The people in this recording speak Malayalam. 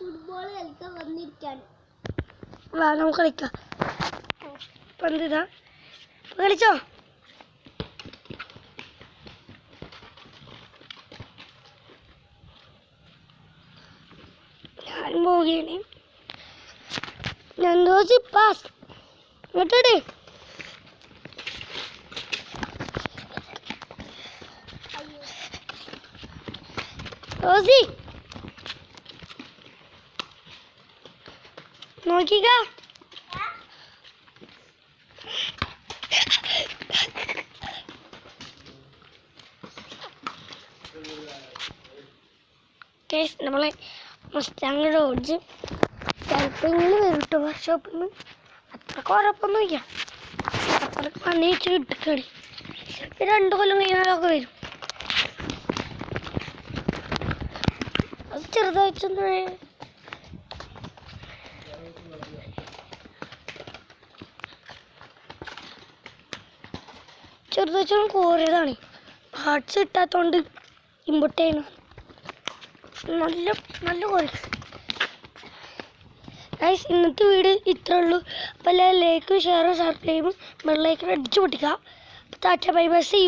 ഫുട്ബോൾ കളിക്കാൻ വന്നിരിക്കാണ്. വാ നമുക്ക് കളിക്കാം. പന്തിതാ കളിച്ചോ. ഞാൻ പോവുകയാണ്. നന്ദോസി പാസ് ഇങ്ങോട്ടേ. റോസി നോക്കിക്ക. നമ്മളെ മസ്റ്റാങ്ങിയുടെ ഓടിച്ച് ചിലപ്പോൾ ഇങ്ങനെ വരും കേട്ടോ. വർക്ക്ഷോപ്പിൽ നിന്ന് അത്ര കുഴപ്പമൊന്നുമില്ല. അത്രക്ക് പണി വെച്ച് കിട്ടിക്കളി. ചിലപ്പോൾ 2 കൊല്ലം കഴിഞ്ഞാലൊക്കെ വരും. അത് ചെറുതായിട്ടൊന്നും ചെറുതായിട്ടും കോറിയതാണ്. പാർട്സ് കിട്ടാത്തതുകൊണ്ട് ഇമ്പോർട്ട് ചെയ്യണം. നല്ല നല്ല കോറി. ഗൈസ് ഇന്നത്തെ വീഡിയോ ഇത്രേ ഉള്ളൂ. അപ്പോൾ ലൈക്കും ഷെയറും സബ്സ്ക്രൈബും ബെല്ലൈക്കൺ അടിച്ചു പൊട്ടിക്കുക. Tata bye bye. See U.